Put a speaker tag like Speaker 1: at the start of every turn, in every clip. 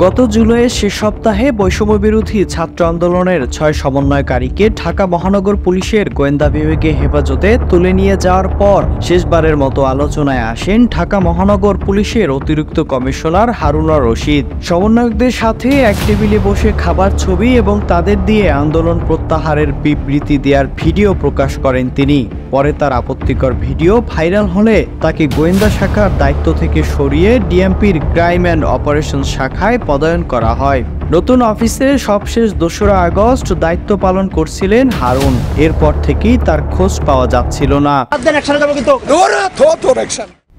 Speaker 1: গত জুলাইয়ের শেষ সপ্তাহে বৈষম্যবিরোধী ছাত্র আন্দোলনের ৬ সমন্বয়কারীকে ঢাকা মহানগর পুলিশের গোয়েন্দা বিভাগে হেফাজতে তুলে নিয়ে যাওয়ার পর শেষবারের মতো আলোচনায় আসেন ঢাকা মহানগর পুলিশের অতিরিক্ত কমিশনার হারুনুর রশিদ। সমন্বয়কদের সাথে এক টেবিলে বসে খাবার ছবি এবং তাদের দিয়ে আন্দোলন প্রত্যাহারের বিবৃতি দেওয়ার ভিডিও প্রকাশ করেন তিনি। পরে তার আপত্তিকর ভিডিও ভাইরাল হলে তাকে গোয়েন্দা শাখার দায়িত্ব থেকে সরিয়ে ডিএমপির ক্রাইম অ্যান্ড অপারেশন শাখায় পদায়ন করা হয়। নতুন অফিসে সবশেষ ২রা আগস্ট দায়িত্ব পালন করছিলেন হারুন। এরপর থেকেই তার খোঁজ পাওয়া যাচ্ছিল না।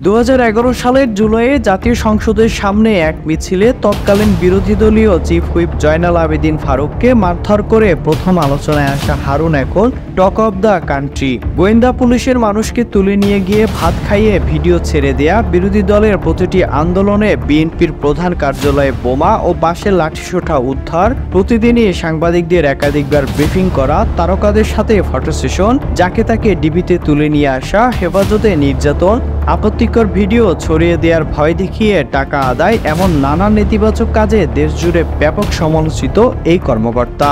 Speaker 1: ২০১১ সালের জুলাইয়ে জাতীয় সংসদের সামনে এক মিছিলে তৎকালীন বিরোধী দলীয় চিফ হুইপ জয়নাল আবেদিন ফারুককে মারধর করে প্রথম আলোচনায় আসা হারুন এখন টক অব দ্য কান্ট্রি। গোয়েন্দা পুলিশের মানুষকে তুলে নিয়ে গিয়ে ভাত খাইয়ে ভিডিও ছেড়ে দেয়া, বিরোধী দলের প্রতিটি আন্দোলনে বিএনপির প্রধান কার্যালয়ে বোমা ও বাঁশের লাঠিসোঁটা উদ্ধার, প্রতিদিনই সাংবাদিকদের একাধিকবার ব্রিফিং করা, তারকাদের সাথে ফটো সেশন, যাকে তাকে ডিবিতে তুলে নিয়ে আসা, হেফাজতে নির্যাতন, আপত্তিকর ভিডিও ছড়িয়ে দেওয়ার ভয় দেখিয়ে টাকা আদায়, এমন নানা নেতিবাচক কাজে দেশজুড়ে ব্যাপক সমালোচিত এই কর্মকর্তা।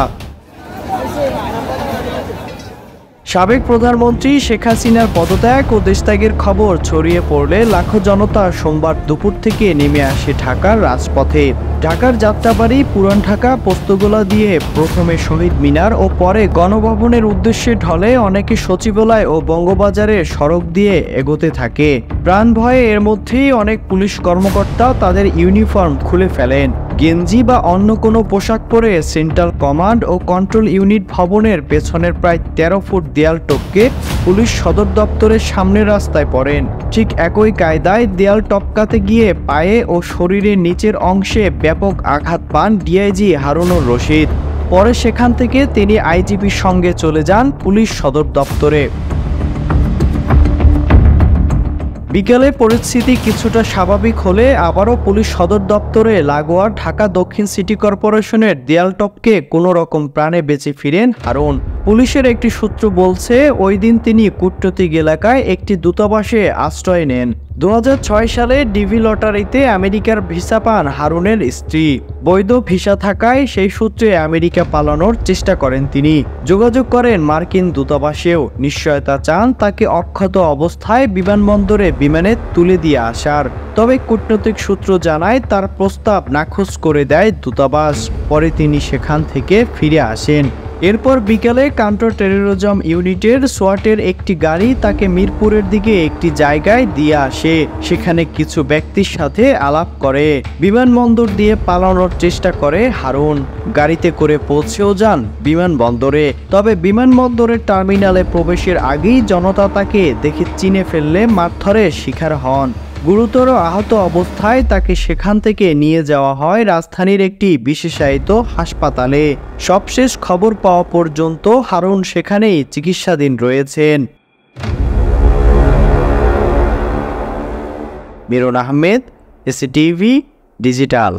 Speaker 1: সাবেক প্রধানমন্ত্রী শেখ হাসিনার পদত্যাগ ও দেশত্যাগের খবর ছড়িয়ে পড়লে লাখো জনতা সোমবার দুপুর থেকে নেমে আসে ঢাকার রাজপথে। ঢাকার যাত্রাবাড়ি, পুরান ঢাকা, পোস্তগোলা দিয়ে প্রথমে শহীদ মিনার ও পরে গণভবনের উদ্দেশ্যে ঢলে অনেকে সচিবালয় ও বঙ্গবাজারের সড়ক দিয়ে এগোতে থাকে। প্রাণ ভয়ে এর মধ্যেই অনেক পুলিশ কর্মকর্তা তাদের ইউনিফর্ম খুলে ফেলেন। গেঞ্জি বা অন্য কোনো পোশাক পরে সেন্ট্রাল কমান্ড ও কন্ট্রোল ইউনিট ভবনের পেছনের প্রায় ১৩ ফুট দেয়াল টপকে পুলিশ সদর দপ্তরের সামনের রাস্তায় পড়েন। ঠিক একই কায়দায় দেয়াল টপকাতে গিয়ে পায়ে ও শরীরের নিচের অংশে ব্যাপক আঘাত পান ডিআইজি হারুনুর রশিদ। পরে সেখান থেকে তিনি আইজিপির সঙ্গে চলে যান পুলিশ সদর দপ্তরে। বিকেলে পরিস্থিতি কিছুটা স্বাভাবিক হলে আবারও পুলিশ সদর দপ্তরে লাগোয়া ঢাকা দক্ষিণ সিটি কর্পোরেশনের দেয়াল টপকে কোনো রকম প্রাণে বেঁচে ফিরেন হারুন। পুলিশের একটি সূত্র বলছে, ওই দিন তিনি কূটনৈতিক এলাকায় একটি দূতাবাসে আশ্রয় নেন। ২০০৬ সালে ডিভি লটারিতে আমেরিকার ভিসা পান হারুনের স্ত্রী। বৈধ ভিসা থাকায় সেই সূত্রে আমেরিকা পালানোর চেষ্টা করেন তিনি। যোগাযোগ করেন মার্কিন দূতাবাসেও, নিশ্চয়তা চান তাকে অক্ষত অবস্থায় বিমানবন্দরে বিমানে তুলে দিয়ে আসার। তবে কূটনৈতিক সূত্র জানায় তার প্রস্তাব নাকচ করে দেয় দূতাবাস। পরে তিনি সেখান থেকে ফিরে আসেন। এরপর বিকেলে কাউন্টার টেররিজম ইউনিটের সোয়াটের একটি গাড়ি তাকে মিরপুরের দিকে একটি জায়গায় দিয়ে আসে। সেখানে কিছু ব্যক্তির সাথে আলাপ করে বিমানবন্দর দিয়ে পালানোর চেষ্টা করে হারুন। গাড়িতে করে পৌঁছেও যান বিমানবন্দরে। তবে বিমানবন্দরের টার্মিনালে প্রবেশের আগেই জনতা তাকে দেখে চিনে ফেললে মারধরের শিকার হন। গুরুতর আহত অবস্থায় তাকে সেখান থেকে নিয়ে যাওয়া হয় রাজধানীর একটি বিশেষায়িত হাসপাতালে। সবশেষ খবর পাওয়া পর্যন্ত হারুন সেখানেই চিকিৎসাধীন রয়েছেন। Miran Ahmed, SA TV digital.